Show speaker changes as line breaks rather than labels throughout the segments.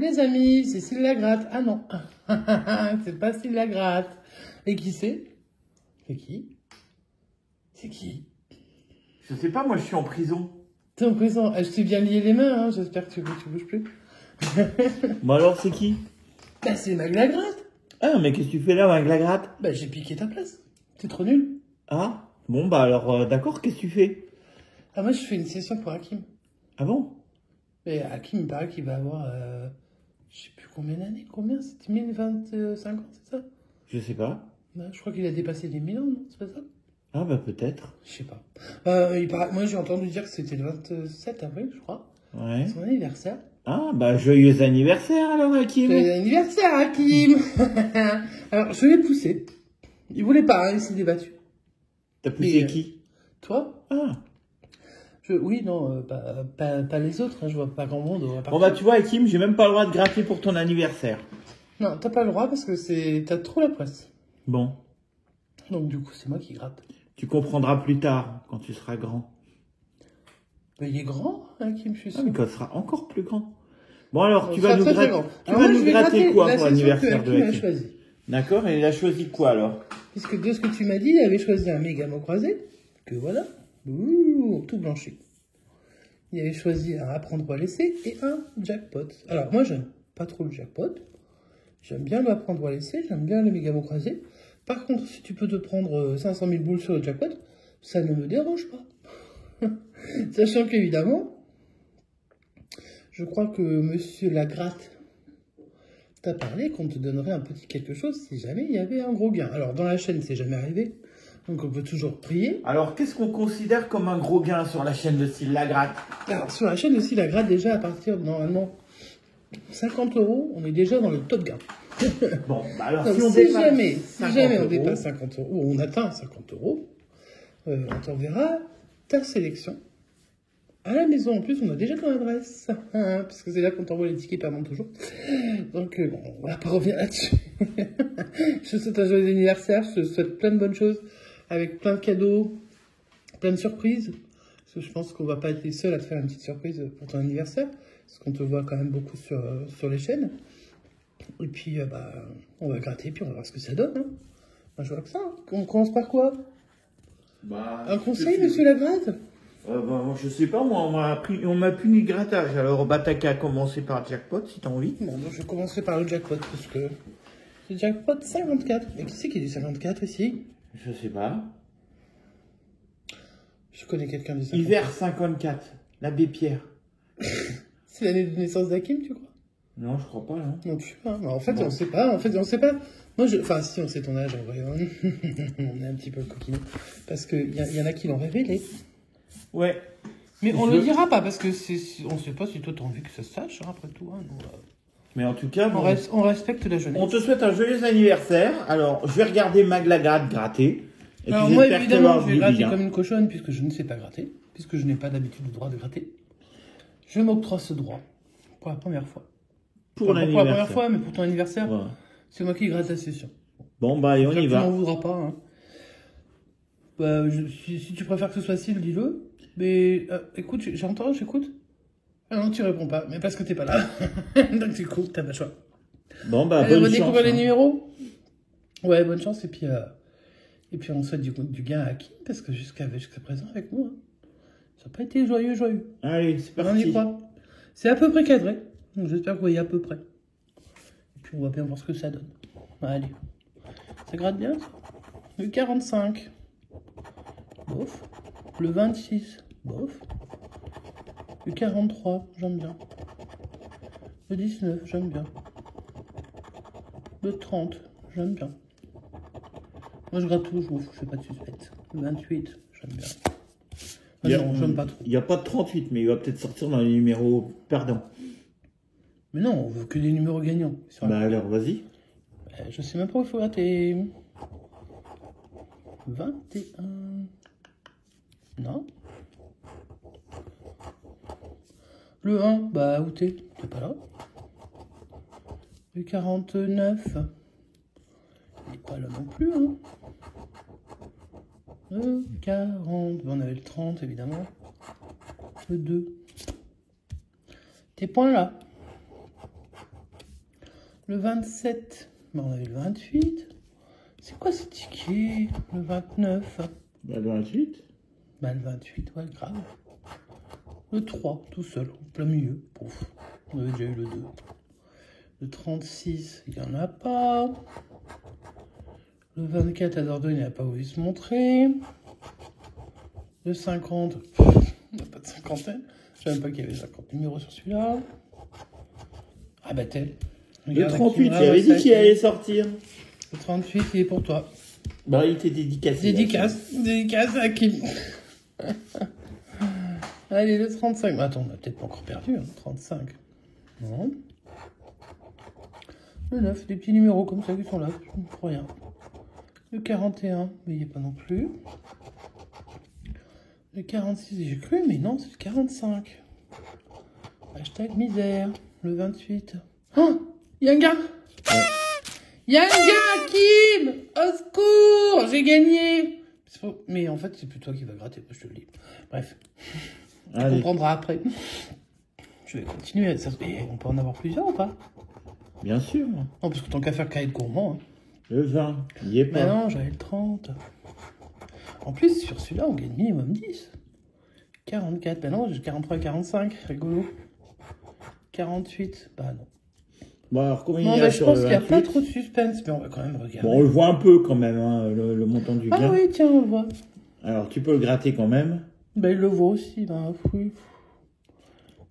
les amis, c'est Cécile Lagratte. Ah non, c'est pas Cécile Lagratte. Et qui c'est? C'est qui? C'est qui?
Je sais pas, moi je suis en prison.
T'es en prison. Je t'ai bien lié les mains, hein. J'espère que tu bouges plus.
Bon alors c'est qui?
Bah c'est Mag Lagratte.
Ah mais qu'est-ce que tu fais là, Mag Lagratte?
Bah j'ai piqué ta place. T'es trop nul.
Ah, bon bah alors d'accord, qu'est-ce que tu fais?
Ah moi je fais une session pour Hakim.
Ah bon?
Et Hakim, il paraît qu'il va avoir, je sais plus combien d'années, combien? C'était 1025 ans, c'est ça?
Je sais pas.
Ouais, je crois qu'il a dépassé les 1000 ans, non? C'est pas ça?
Ah bah peut-être.
Je sais pas. Moi j'ai entendu dire que c'était le 27 avril, je crois.
Ouais.
Son anniversaire.
Ah bah joyeux anniversaire alors Hakim.
Joyeux anniversaire, Hakim. Alors je l'ai poussé. Il voulait pas, hein, il s'est débattu.
T'as poussé
Mais,
qui?
Toi?
Ah.
Oui, non, pas les autres, hein, je vois pas grand monde.
Bon bah tu vois Hakim, j'ai même pas le droit de gratter pour ton anniversaire.
Non, t'as pas le droit parce que t'as trop la poisse.
Bon.
Donc du coup, c'est moi qui gratte.
Tu comprendras plus tard, quand tu seras grand.
Mais il est grand, Hakim, je suis
Ah
sûr.
mais quand tu seras encore plus grand. Bon alors, tu
Ça
vas nous
très, très
gratter,
grand.
tu
Alors
vas
moi,
nous
je vais
gratter
gratter
quoi
la
pour
session
l'anniversaire
que
de
Hakim a
Hakim?
choisi.
D'accord, et il a choisi quoi alors?
Puisque de ce que tu m'as dit, il avait choisi un méga mot croisé, que voilà, ouh, tout blanchi. Il avait choisi un apprendre ou à laisser et un jackpot. Alors moi, j'aime pas trop le jackpot. J'aime bien l'apprendre ou à laisser, j'aime bien le méga mot croisé. Par contre, si tu peux te prendre 500 000 boules sur le jackpot, ça ne me dérange pas. Sachant qu'évidemment, je crois que Monsieur Lagratte t'a parlé qu'on te donnerait un petit quelque chose si jamais il y avait un gros gain. Alors, dans la chaîne, c'est jamais arrivé. Donc, on peut toujours prier.
Alors, qu'est-ce qu'on considère comme un gros gain sur la chaîne de Cécile Lagratte?
Alors, sur la chaîne aussi, Lagratte, déjà, à partir de, normalement, 50 €, on est déjà dans le top gain.
Bon, bah alors,
Donc,
si on
si
dépasse
jamais
50
on
€,
dépasse 50 €, ou on atteint 50 €, on t'enverra ta sélection à la maison. En plus, on a déjà ton adresse, parce que c'est là qu'on t'envoie les tickets paiement toujours. Donc, bon, on va pas revenir là-dessus. Je te souhaite un joyeux anniversaire, je te souhaite plein de bonnes choses, avec plein de cadeaux, plein de surprises. Parce que je pense qu'on va pas être les seuls à te faire une petite surprise pour ton anniversaire, parce qu'on te voit quand même beaucoup sur les chaînes. Et puis, on va gratter, puis on va voir ce que ça donne. Hein. Moi, je vois que ça. Hein. On commence par quoi?
bah,
Un conseil, monsieur Lagratte?
Moi, je sais pas, moi, on m'a puni de grattage. Alors, bah, t'as qu'à commencer par jackpot, si t'as envie.
Bon, donc je commencerai par le jackpot, parce que c'est jackpot 54. Et qui c'est qui dit 54 ici?
Je sais pas.
Je connais quelqu'un du 54.
Hiver 54, l'abbé Pierre.
C'est l'année de naissance d'Hakim, tu crois?
Non, je crois pas, non.
Non, tu sais pas. Mais en fait,
Non.
on sait pas. Moi, enfin, si, on sait ton âge, en vrai. Hein. On est un petit peu coquineux. Parce qu'il y en a qui l'ont révélé.
Ouais.
Mais on le dira pas, parce que on sait pas si toi t'as envie que ça se sache, hein, après tout. Hein, nous,
Mais en tout cas, bon,
on respecte la jeunesse.
on te souhaite un joyeux anniversaire. Alors, je vais regarder Mag Lagratte gratter. Et
Alors
puis,
moi,
j'espère
évidemment,
qu'elle
je
va
vais gratter
bien.
comme une cochonne, puisque je ne sais pas gratter, puisque je n'ai pas d'habitude de droit de gratter. Je m'octroie ce droit, pour la première fois.
Pour
Enfin, pas pour la première
l'anniversaire.
fois, mais pour ton anniversaire,
Voilà.
c'est moi qui gratte la session.
Bon, bah, et on y
Tu m'en
va.
voudras pas, hein. Bah, si tu préfères que ce soit Cyle, dis-le. Mais, écoute, j'entends, j'écoute. Ah non, tu réponds pas, mais parce que t'es pas là. Donc du coup, t'as pas le choix.
Bon, bah,
Allez, on
bonne
va
chance.
découvrir les
Hein.
numéros. Ouais, bonne chance, et puis on souhaite du gain à Hakim, parce que jusqu'à présent, avec nous, hein, ça n'a pas été joyeux.
Allez, c'est
On y
parti.
croit. C'est à peu près cadré, donc j'espère que vous voyez à peu près. Et puis on va bien voir ce que ça donne. Allez. Ça gratte bien, ça. Le 45. Bof. Le 26. Bof. Le 43, j'aime bien. Le 19, j'aime bien. Le 30, j'aime bien. Moi, je gratte tout, je m'en fous, je fais pas de suspense. Le 28, j'aime bien. Ah non, j'aime pas trop.
Il n'y a pas de 38, mais il va peut-être sortir dans les numéros perdants.
Mais non, on veut que des numéros gagnants.
Bah alors, vas-y.
Je sais même pas où il faut gratter. 21. Non. Le 1, bah où t'es? T'es pas là. Le 49. Il est pas là non plus, hein. Le 40. On avait le 30, évidemment. Le 2. T'es point là. Le 27. Ben, on avait le 28. C'est quoi ce ticket? Le 29.
Bah, le 28.
Ben, le 28, ouais, grave. Le 3, tout seul, au plein milieu. Pouf. On avait déjà eu le 2. Le 36, il n'y en a pas. Le 24 à Dordogne, il n'a pas voulu se montrer. Le 50, il n'y a pas de cinquantaine. Je ne savais même pas qu'il y avait 50 numéros sur celui-là. Ah bah tel.
Le 38, il avait dit qu'il allait sortir.
Le 38, il est pour toi.
Bah, il était dédicacé.
Dédicace à qui? Allez, le 35. Attends, on a peut-être pas encore perdu. Hein. 35. Non. Le 9, des petits numéros comme ça qui sont là. Je ne crois rien. Le 41, mais il n'y a pas non plus. Le 46, j'ai cru, mais non, c'est le 45. Hashtag misère. Le 28. Oh, il y a un gars. Il y a un gars, Kim. Au secours, j'ai gagné. Mais en fait, c'est plus toi qui vas gratter, moi je te le dis. Bref, tu comprendras après. Je vais continuer. Et on peut en avoir plusieurs ou pas?
Bien sûr.
Non, parce que tant qu'à faire cahier de gourmand. Hein.
Le 20, il n'y est pas.
Mais non, j'avais le 30. En plus, sur celui-là, on gagne minimum 10. 44, ben non, j'ai 43 et 45, rigolo. 48, bah non.
Bon, alors, combien
Non,
il y a
mais je
sur
pense
le
qu'il n'y a
28?
pas trop de suspense, mais on va quand même regarder.
Bon, on le voit un peu quand même, hein, le montant du gain.
Ah oui, tiens, on le voit.
Alors, tu peux le gratter quand même.
Ben, il le voit aussi, ben oui.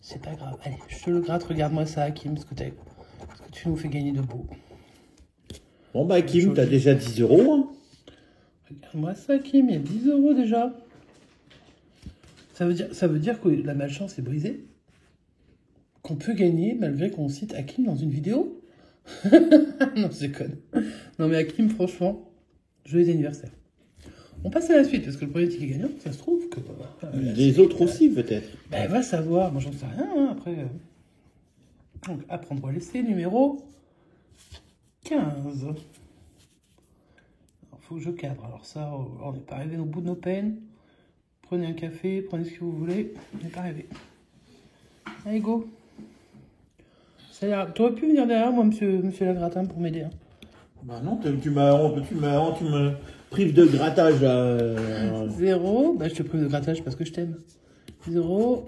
C'est pas grave. Allez, je te le gratte, regarde-moi ça, Hakim, ce que tu nous fais gagner de beau.
Bon, bah, Kim, t'as déjà 10 euros. Hein.
Regarde-moi ça, Kim, il y a 10 euros déjà. Ça veut dire que la malchance est brisée? Qu'on peut gagner malgré qu'on cite Hakim dans une vidéo? Non, je déconne. Non, mais Hakim, franchement, joyeux anniversaire. On passe à la suite, parce que le premier ticket gagnant, ça se trouve que...
Les autres aussi, peut-être.
Ben, va savoir. Moi, j'en sais rien, hein, après... Donc, apprendre à laisser, numéro 15. Alors, faut que je cadre. Alors ça, on n'est pas arrivé au bout de nos peines. Prenez un café, prenez ce que vous voulez. On n'est pas arrivé. Allez, go. Tu aurais pu venir derrière moi, monsieur Lagratin, pour m'aider. Hein.
Bah non, tu me prives de grattage.
0. Bah, je te prive de grattage parce que je t'aime. 0.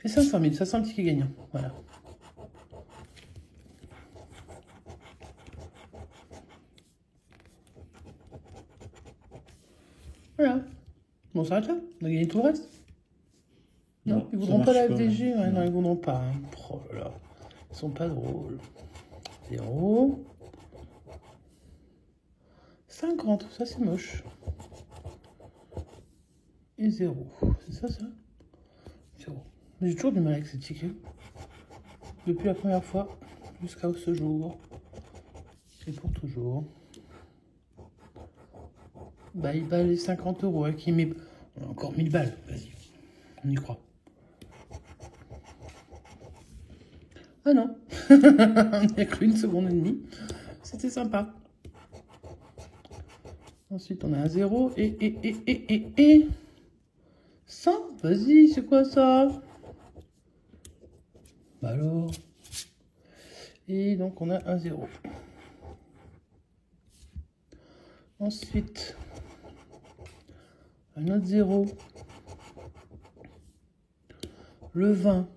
Et 500 000. Ça sent un ticket gagnant. Voilà. Voilà. Bon, on s'arrête là. On a gagné tout le reste. Non, ils voudront pas la FDG. Ouais, non, ils voudront pas. Hein. Oh là là. Ils sont pas drôles. 0. 50. Ça, c'est moche. Et 0. C'est ça, ça? 0. J'ai toujours du mal avec ces tickets. Depuis la première fois jusqu'à ce jour. Et pour toujours. Bah, il bat les 50 euros. Hein, qui met... On a encore 1000 balles. Vas-y. On y croit. Ah non. On y a cru une seconde et demie. C'était sympa. Ensuite, on a un 0 et 100. Vas-y, c'est quoi ça? Bah alors. Et donc, on a un 0. Ensuite, un autre 0. Le 20.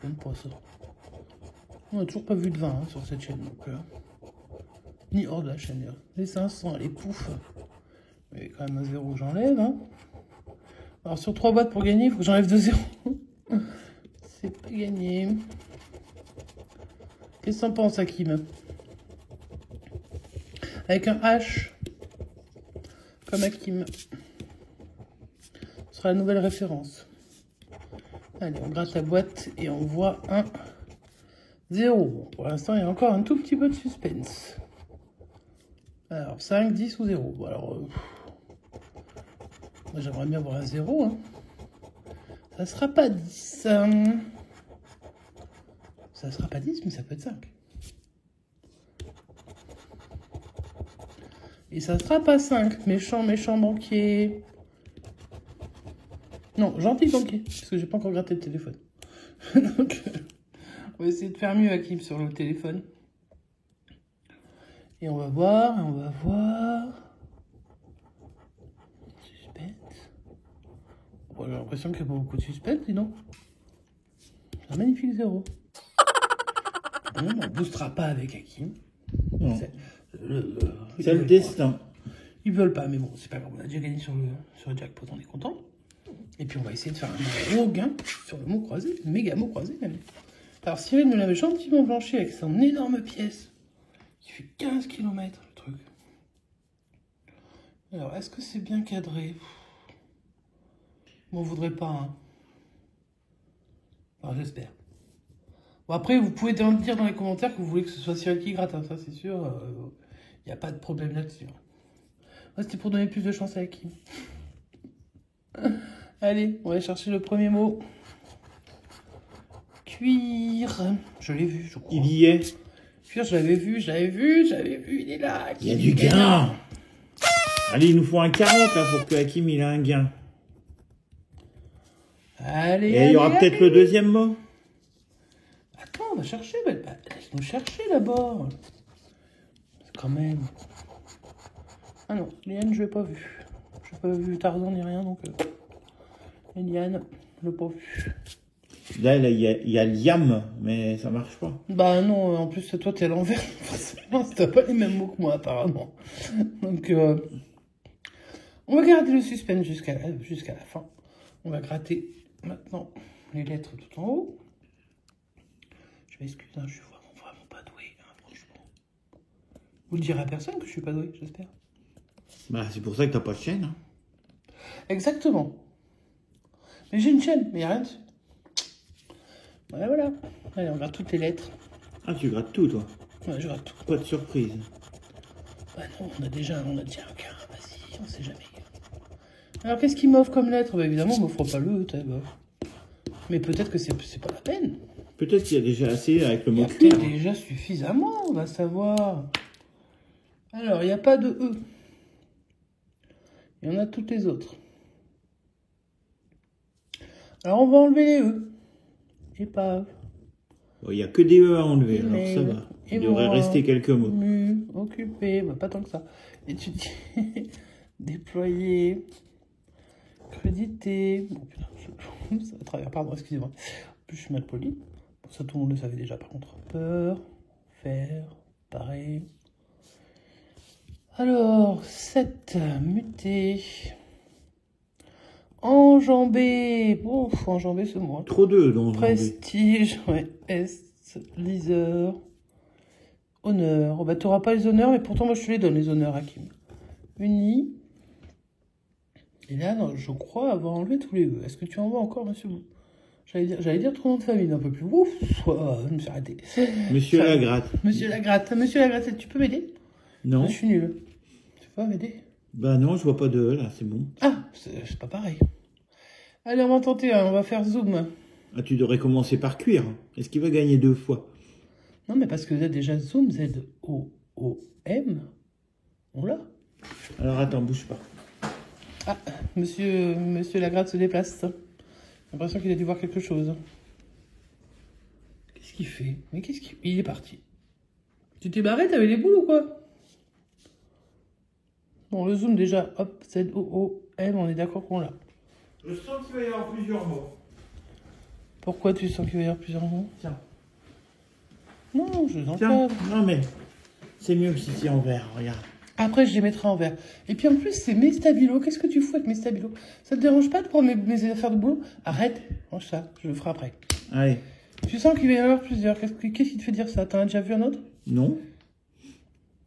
J'aime pas ça. On n'a toujours pas vu de 20 hein, sur cette chaîne. Donc, ni hors de la chaîne. Les 500, les poufs. Il y a quand même un 0 que j'enlève. Hein. Alors sur 3 boîtes pour gagner, il faut que j'enlève 2 0. C'est pas gagné. Qu'est-ce que t'en penses, Hakim? Avec un H. Comme Hakim. Ce sera la nouvelle référence. Allez, on gratte la boîte et on voit un 0. Pour l'instant, il y a encore un tout petit peu de suspense. Alors, 5, 10 ou 0. Bon, alors, moi, j'aimerais bien avoir un 0. Hein. Ça sera pas 10. Ça sera pas 10, mais ça peut être 5. Et ça sera pas 5. Méchant banquier. Non, gentil banquier. Parce que j'ai pas encore gratté le téléphone. Donc, va essayer de faire mieux, Hakim, sur le téléphone. Et on va voir, Suspense. Bon, j'ai l'impression qu'il n'y a pas beaucoup de suspense, dis donc. C'est un magnifique 0. On ne boostera pas avec Hakim.
Non.
C'est
le destin.
Ils veulent pas, mais bon, c'est pas grave. On a déjà gagné sur le jackpot, on est content. Et puis on va essayer de faire un gros gain sur le mot croisé, méga mot croisé même. Alors Cyril me l'avait gentiment blanchi avec son énorme pièce qui fait 15 km le truc. Alors est-ce que c'est bien cadré? Bon, on voudrait pas, hein. Enfin, j'espère. Bon, après, vous pouvez dire dans les commentaires que vous voulez que ce soit Cyril qui gratte, hein, ça c'est sûr. Il n'y a pas de problème là-dessus. Moi, c'était pour donner plus de chance à Hakim. Allez, on va chercher le premier mot. Cuir. Je l'ai vu, je crois.
Il y est.
Cuir, je l'avais vu, il est là.
Il y a du gain. Allez, il nous faut un 40 là pour que Hakim il a un gain.
Allez,
et il y aura peut-être le deuxième mot.
Attends, on va chercher. Laisse-nous chercher d'abord. Quand même. Ah non, Liane, je l'ai pas vu. Je n'ai pas vu Tarzan ni rien, donc... Liane, je l'ai pas vu.
Là, il y a Liam, mais ça marche pas.
Bah non, en plus, toi, t'es à l'envers. Forcément, t'as pas les mêmes mots que moi, apparemment. Donc, on va garder le suspense jusqu'à la fin. On va gratter maintenant les lettres tout en haut. Je m'excuse, hein, je suis vraiment pas doué, hein, franchement. Vous le direz à personne que je suis pas doué, j'espère.
Bah, c'est pour ça que t'as pas de chaîne. Hein.
Exactement. Mais j'ai une chaîne, mais il n'y a rien dessus. Voilà. Allez, on gratte toutes les lettres.
Ah, tu grattes tout, toi?
Ouais, je gratte tout.
Pas de surprise.
Bah non, on a déjà un cas. Vas-y, on sait jamais. Alors, qu'est-ce qu'il m'offre comme lettre? Bah évidemment, on m'offre pas le mais peut-être que c'est pas la peine.
Peut-être qu'il y a déjà assez avec le mot cuir.
Il y a peut-être déjà suffisamment, on va savoir. Alors, il n'y a pas de E. Il y en a toutes les autres. Alors, on va enlever les E. Épave.
Il n'y a que des E à enlever, alors ça va. Il devrait rester quelques mots.
Occupé, bah, pas tant que ça. Étudier, déployer, créditer. Bon, putain, ça va travers, pardon, excusez-moi. En plus, je suis mal poli. Bon, ça, tout le monde le savait déjà, par contre. Peur, faire, pareil. Alors, 7, muter. Enjamber. Bon, enjamber, c'est moi.
Trop d'eux, donc.
Prestige, ouais. Est, liseur. Honneur. Oh, bah, t'auras pas les honneurs, mais pourtant, moi, je te les donne, les honneurs, Hakim. Uni. Et là, non, je crois avoir enlevé tous les E. Est-ce que tu en vois encore, monsieur? J'allais dire ton nom de famille, un peu plus. Ouf, je me suis arrêté.
Monsieur Lagratte.
Monsieur Lagratte, tu peux m'aider?
Non.
Je suis nul. Tu peux m'aider?
Bah non, je vois pas de E, là, c'est bon.
Ah, c'est pas pareil. Allez, on va tenter, hein, on va faire zoom.
Ah, tu devrais commencer par cuir. Est-ce qu'il va gagner 2 fois?
Non, mais parce que là, déjà, zoom, Z-O-O-M, on l'a.
Alors, attends, bouge pas.
Ah, monsieur Lagratte se déplace. J'ai l'impression qu'il a dû voir quelque chose. Qu'est-ce qu'il fait? Mais il est parti. Tu t'es barré, t'avais les boules ou quoi? Bon, le zoom déjà, hop, Z-O-O-M, on est d'accord qu'on l'a.
Je sens qu'il va y avoir plusieurs mots.
Pourquoi tu sens qu'il va y avoir plusieurs mots?
Tiens.
Non, je n'en
Tiens,
pas.
non mais, c'est mieux si c'est en vert, regarde.
Après, je les mettrai en vert. Et puis en plus, c'est mes stabilos. Qu'est-ce que tu fous avec mes stabilos? Ça te dérange pas de prendre mes affaires de boulot? Arrête, range ça, je le ferai après.
Allez.
Tu sens qu'il va y en avoir plusieurs. Qu'est-ce qui te fait dire ça? T'en as déjà vu un autre?
Non.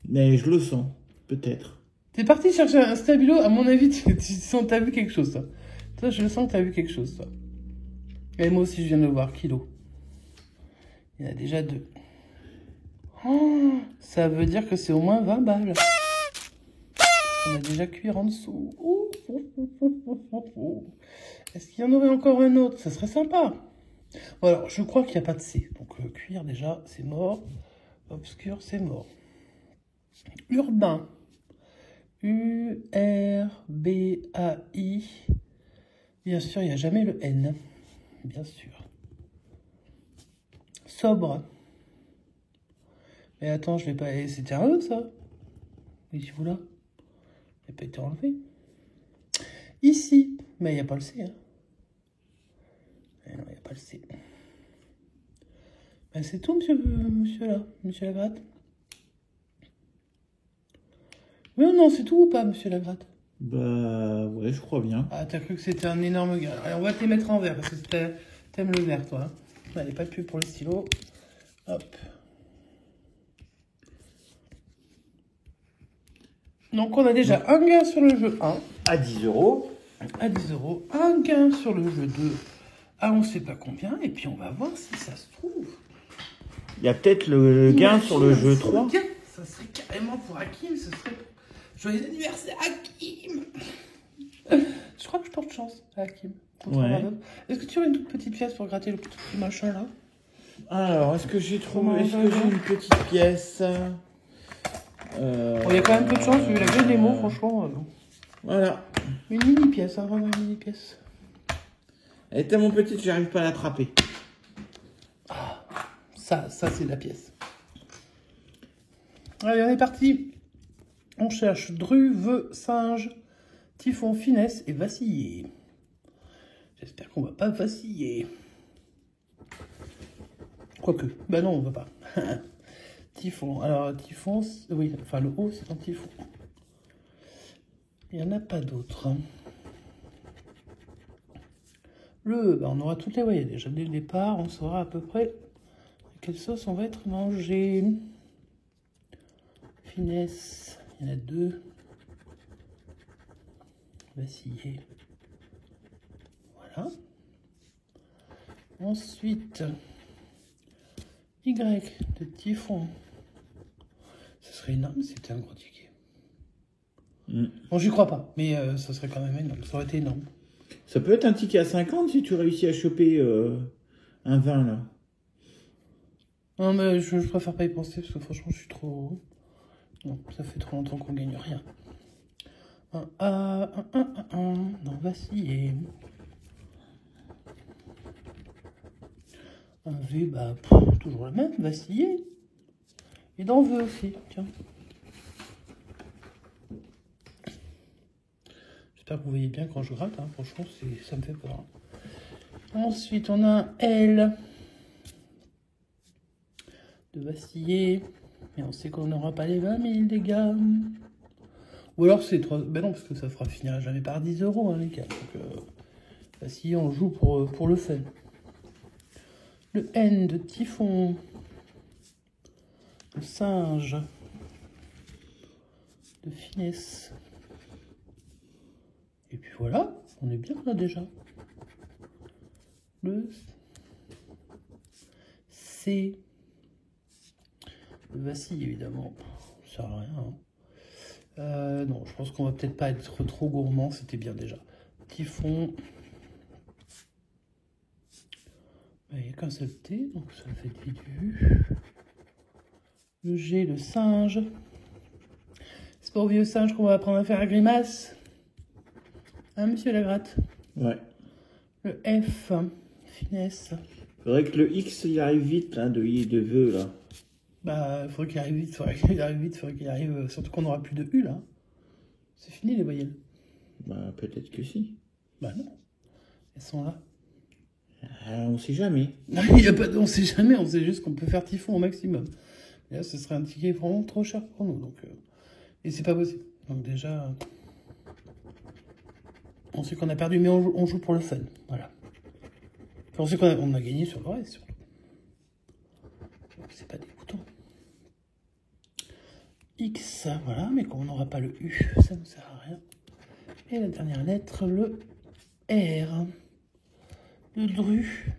Mais je le sens, peut-être.
T'es parti chercher un stabilo, à mon avis, tu sens que t'as vu quelque chose, ça. Toi, je sens que t'as vu quelque chose, ça. Et moi aussi, je viens de le voir, kilo. Il y en a déjà 2. Oh, ça veut dire que c'est au moins 20 balles. On a déjà cuir en dessous. Est-ce qu'il y en aurait encore un autre? Ça serait sympa. Bon, alors, je crois qu'il n'y a pas de C. Donc, cuir, déjà, c'est mort. Obscur, c'est mort. Urbain. U-R-B-A-I. Bien sûr, il n'y a jamais le N. Bien sûr. Sobre. Mais attends, je l'ai pas... C'était un E, ça. Oui, vous là. Il n'a pas été enlevé. Ici. Mais il n'y a pas le C. Hein. Non, il n'y a pas le C. Ben, c'est tout, monsieur là. Monsieur Lagratte. Mais non, c'est tout ou pas, monsieur Lagratte?
Bah, ouais, je crois bien.
Ah, t'as cru que c'était un énorme gars. Allez, on va te les mettre en vert, parce que t'aimes le vert, toi. Allez, pas de pub pour les stylos. Hop. Donc, on a déjà un gain sur le jeu 1.
À 10 €.
À 10 €. Un gain sur le jeu 2. À on sait pas combien. Et puis, on va voir si ça se trouve.
Il y a peut-être le gain sur le jeu 3.
Ça serait carrément pour Hakim. Ce serait pour... Joyeux anniversaire, Hakim. Je crois que je porte chance à Hakim.
Ouais.
Est-ce que tu aurais une toute petite pièce pour gratter le petit machin là?
Alors, est-ce que j'ai trouvé... Est-ce que j'ai une petite pièce?
Bon, il y a quand même peu de chance, vu la gueule des mots, franchement.
Voilà.
Une mini pièce, hein, vraiment une mini pièce.
Elle est tellement petite, j'arrive pas à l'attraper.
Ça c'est la pièce. Allez, on est parti. On cherche Druve, singe, typhon, finesse et vaciller. J'espère qu'on va pas vaciller. Quoique, bah non, on va pas. Typhon, alors typhon, oui, enfin le haut c'est un typhon. Il n'y en a pas d'autres. Le, bah on aura toutes les voyelles déjà dès le départ, on saura à peu près quelle sauce on va être mangé. Finesse, il y en a deux. Vaciller. Voilà. Ensuite, Y de typhon. Ce serait énorme si c'était un gros ticket. Bon, j'y crois pas, mais ça serait quand même énorme. Ça aurait été énorme.
Ça peut être un ticket à 50 si tu réussis à choper un 20 là.
Non, mais je préfère pas y penser parce que franchement, je suis trop. Non, ça fait trop longtemps qu'on gagne rien. Un A, un. Non, vaciller. Un V, bah, toujours le même, vaciller. Et dans V aussi, tiens. J'espère que vous voyez bien quand je gratte, hein. Franchement, ça me fait peur. Ensuite, on a un L de vaciller. Mais on sait qu'on n'aura pas les 20 000, les gars. Ou alors c'est 3... Ben non, parce que ça fera finir jamais par 10 €, hein, les gars. Donc, vaciller, on joue pour le fun. Le N de typhon. Le singe. De finesse. Et puis voilà, on est bien là déjà. Le C. Le vacille évidemment, ça sert à rien. Hein. Non, je pense qu'on va peut-être pas être trop gourmand, c'était bien déjà. Typhon. Il n'y a qu'un seul T, donc ça fait du. Le G, le singe. C'est pas au vieux singe qu'on va apprendre à faire la grimace. Hein, monsieur Lagratte?
Ouais.
Le F, finesse.
Faudrait que le X il arrive vite, là, de vœux, là.
Bah, il faudrait qu'il arrive vite, faudrait qu'il arrive, surtout qu'on n'aura plus de U, là. C'est fini, les voyelles.
Bah, peut-être que si.
Bah non, elles sont là.
On sait jamais.
Non, il y a pas, on sait jamais, on sait juste qu'on peut faire typhon au maximum. Et là, ce serait un ticket vraiment trop cher pour nous, donc... Et c'est pas possible. Donc déjà... On sait qu'on a perdu, mais on joue pour le fun, voilà. Puis on sait qu'on a gagné sur le reste, surtout. C'est pas dégoûtant. X, voilà, mais comme on n'aura pas le U, ça ne sert à rien. Et la dernière lettre, le R. Le dru.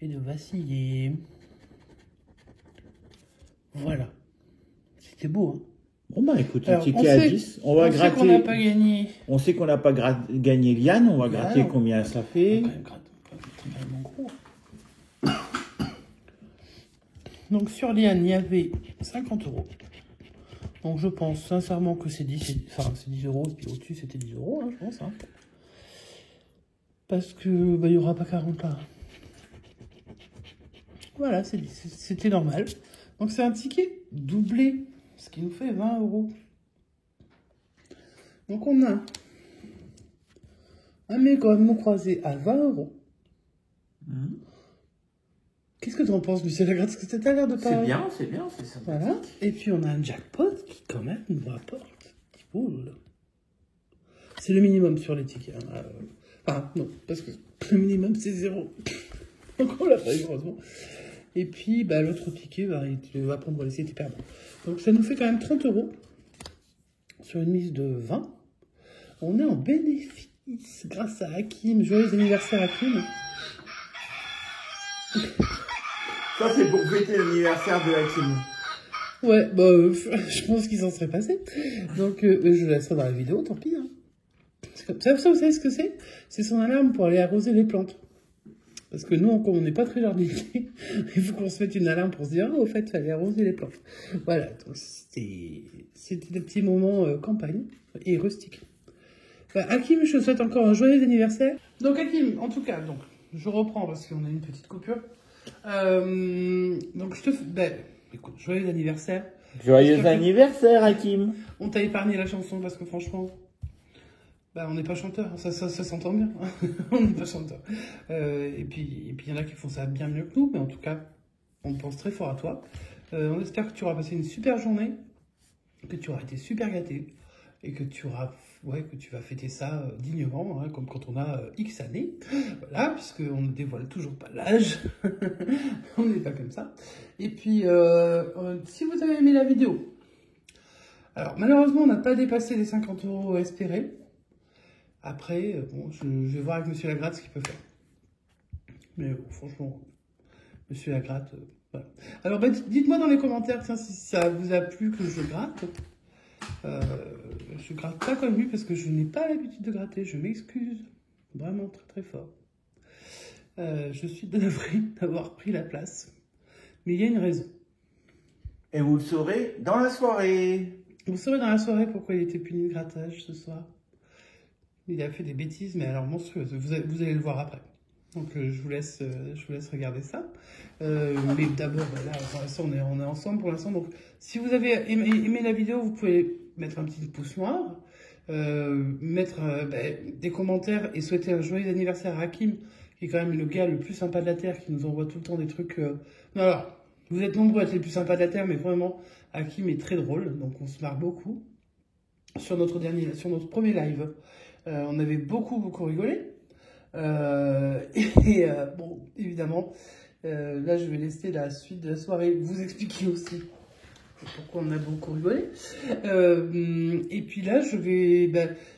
Et de vaciller. Voilà. C'était beau, hein.
Bon bah écoute, un ticket à 10, on va gratter.
On sait qu'on n'a pas gagné.
On sait qu'on n'a pas gagné Liane, on va gratter combien ça fait.
Donc sur Liane, il y avait 50 €. Donc je pense sincèrement que c'est 10, enfin c'est 10 €, et puis au-dessus c'était 10 €, hein, je pense. Hein. Parce que bah, il n'y aura pas 40 là. Voilà, c'était normal. Donc c'est un ticket doublé, ce qui nous fait 20 €. Donc on a un méga mot croisé à 20 €. Qu'est-ce que tu en penses, Monsieur Lagarde? Parce que c'est à l'air de pas...
C'est bien, c'est ça.
Voilà. Et puis on a un jackpot qui quand même nous rapporte qui boule. C'est le minimum sur les tickets. Hein. Enfin, non, parce que le minimum c'est 0. Donc on l'a pas eu, heureusement. Et puis bah, l'autre ticket, bah, il va prendre l'essai, tu perds. Donc ça nous fait quand même 30 € sur une mise de 20. On est en bénéfice grâce à Hakim. Joyeux anniversaire Hakim.
Ça, c'est pour fêter l'anniversaire de Hakim.
Ouais, bah, je pense qu'il s'en serait passé. Donc, je laisserai dans la vidéo, tant pis. Hein. Ça, vous savez ce que c'est? C'est son alarme pour aller arroser les plantes. Parce que nous, comme on n'est pas très jardinier, il faut qu'on se mette une alarme pour se dire, ah, au fait, il fallait arroser les plantes. Voilà, donc c'était des petits moments campagne et rustique. Bah, Hakim, je te souhaite encore un joyeux anniversaire. Donc, Hakim, en tout cas, donc, je reprends parce qu'on a une petite coupure. Donc je te écoute, joyeux anniversaire.
Joyeux anniversaire, Hakim.
On t'a épargné la chanson parce que franchement, bah on n'est pas chanteur, ça s'entend bien. On n'est pas chanteur. Et puis il y en a qui font ça bien mieux que nous, mais en tout cas, on pense très fort à toi. On espère que tu auras passé une super journée, que tu auras été super gâté et que tu auras que tu vas fêter ça dignement, hein, comme quand on a X années. Voilà, puisqu'on ne dévoile toujours pas l'âge. On n'est pas comme ça. Et puis, si vous avez aimé la vidéo, alors malheureusement, on n'a pas dépassé les 50 € espérés. Après, bon, je vais voir avec Monsieur Lagratte ce qu'il peut faire. Mais franchement, Monsieur Lagratte, voilà. Alors, bah, dites-moi dans les commentaires, tiens, si ça vous a plu que je gratte. Je gratte pas comme lui parce que je n'ai pas l'habitude de gratter, je m'excuse vraiment très très fort. Je suis navré d'avoir pris la place, mais il y a une raison.
Et vous le saurez dans la soirée.
Vous saurez dans la soirée pourquoi il était puni de grattage ce soir. Il a fait des bêtises, mais alors monstrueuses. Vous allez le voir après. Donc je vous laisse regarder ça. Mais d'abord, là, pour l'instant, on est ensemble pour l'instant. Donc si vous avez aimé la vidéo, vous pouvez mettre un petit pouce noir, mettre des commentaires et souhaiter un joyeux anniversaire à Hakim, qui est quand même le gars le plus sympa de la Terre, qui nous envoie tout le temps des trucs... Non, alors, vous êtes nombreux à être les plus sympas de la Terre, mais vraiment, Hakim est très drôle, donc on se marre beaucoup. Sur notre premier live, on avait beaucoup rigolé. Bon, évidemment, là, je vais laisser la suite de la soirée vous expliquer aussi pourquoi on a beaucoup rigolé. Et puis là, je vais...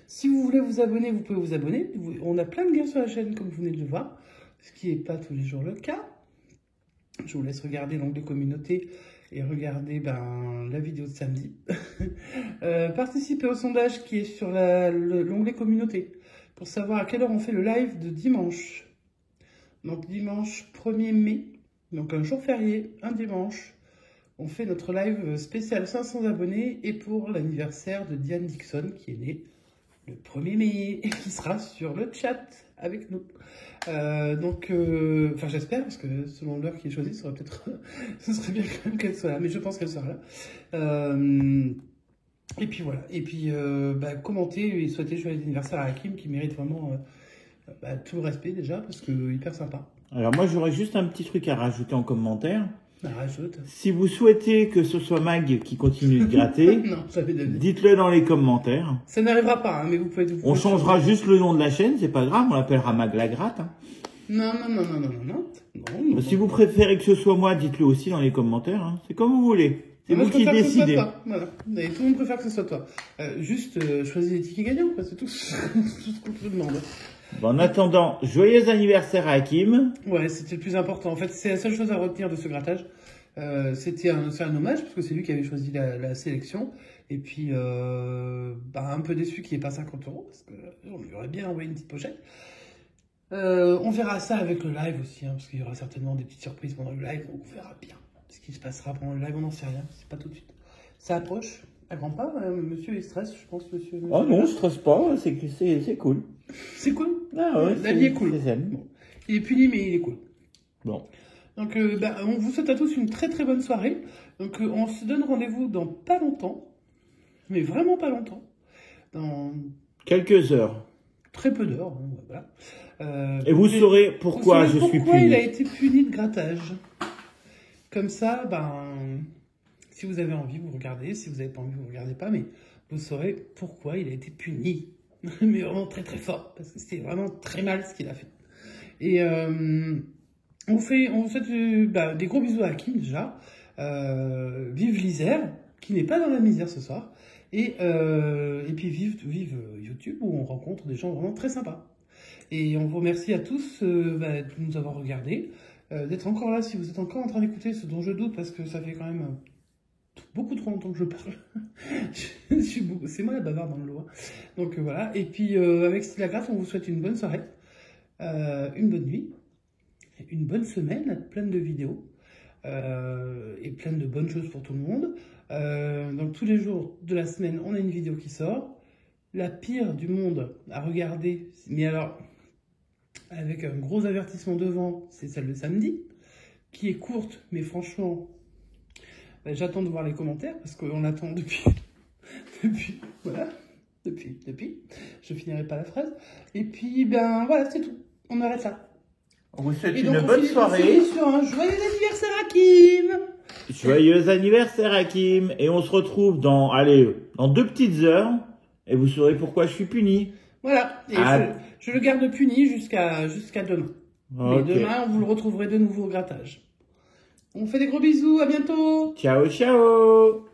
si vous voulez vous abonner, vous pouvez vous abonner. On a plein de gains sur la chaîne, comme vous venez de le voir, ce qui n'est pas tous les jours le cas. Je vous laisse regarder l'onglet communauté et regarder la vidéo de samedi. Participez au sondage qui est sur l'onglet communauté pour savoir à quelle heure on fait le live de dimanche. Donc dimanche 1er mai, donc un jour férié, un dimanche. On fait notre live spécial 500 abonnés et pour l'anniversaire de Diane Dixon qui est née le 1er mai et qui sera sur le chat avec nous. Enfin j'espère parce que selon l'heure qui est choisie, ce serait bien quand même qu'elle soit là, mais je pense qu'elle sera là. Et puis voilà, et puis commentez et souhaitez joyeux anniversaire à Hakim qui mérite vraiment tout le respect déjà parce que hyper sympa.
Alors moi j'aurais juste un petit truc à rajouter en commentaire.
Rajoute.
Si vous souhaitez que ce soit Mag qui continue de gratter, dites-le dans les commentaires.
Ça n'arrivera pas, hein, mais vous pouvez...
On changera juste le nom de la chaîne, c'est pas grave, on l'appellera Mag la gratte. Hein.
Non.
Si vous préférez que ce soit moi, dites-le aussi dans les commentaires. Hein. C'est comme vous voulez. C'est vous qui décidez.
Voilà. Et tout le monde préfère que ce soit toi. Choisis les tickets gagnants, c'est tout ce qu'on te demande.
Bon, en attendant, joyeux anniversaire à Hakim.
Ouais, c'était le plus important. En fait, c'est la seule chose à retenir de ce grattage. C'était un hommage, parce que c'est lui qui avait choisi la sélection. Et puis, un peu déçu qu'il n'y ait pas 50 €, parce qu'on lui aurait bien envoyé une petite pochette. On verra ça avec le live aussi, hein, parce qu'il y aura certainement des petites surprises pendant le live, donc on verra bien ce qui se passera pendant le live, on n'en sait rien, c'est pas tout de suite. Ça approche à grands pas, monsieur il stresse, je pense, monsieur.
Oh non, je stresse pas, c'est cool.
C'est cool.
Ah ouais,
la vie est cool.
Bon.
Il est puni, mais il est cool.
Bon.
Donc, on vous souhaite à tous une très très bonne soirée. Donc, on se donne rendez-vous dans pas longtemps, mais vraiment pas longtemps, dans
quelques heures.
très peu d'heures. Hein, voilà.
Et vous saurez pourquoi je suis
pourquoi il a
puni.
été puni de grattage. Comme ça, si vous avez envie, vous regardez. Si vous n'avez pas envie, vous ne regardez pas. Mais vous saurez pourquoi il a été puni. Mais vraiment très très fort. Parce que c'était vraiment très mal ce qu'il a fait. Et on vous souhaite des gros bisous à Hakim déjà. Vive l'Isère, qui n'est pas dans la misère ce soir. Et puis vive YouTube, où on rencontre des gens vraiment très sympas. Et on vous remercie à tous de nous avoir regardés, d'être encore là si vous êtes encore en train d'écouter, ce dont je doute, parce que ça fait quand même beaucoup trop longtemps que je parle. C'est moi la bavarde dans le lot. Hein. Donc voilà. Et puis avec Style Graff, on vous souhaite une bonne soirée, une bonne nuit, une bonne semaine, pleine de vidéos et pleine de bonnes choses pour tout le monde. Donc tous les jours de la semaine, on a une vidéo qui sort. La pire du monde à regarder, mais alors avec un gros avertissement devant, c'est celle de samedi, qui est courte, mais franchement, j'attends de voir les commentaires, parce qu'on attend depuis, je finirai pas la phrase, et puis, voilà, c'est tout, on arrête là.
On vous souhaite
Et
une
donc,
bonne soirée.
Sur un joyeux anniversaire Hakim.
Joyeux anniversaire Hakim. Et on se retrouve dans 2 petites heures, et vous saurez pourquoi je suis puni.
Voilà, et je le garde puni jusqu'à demain. Okay. Mais demain, vous le retrouverez de nouveau au grattage. On fait des gros bisous, à bientôt.
Ciao, ciao.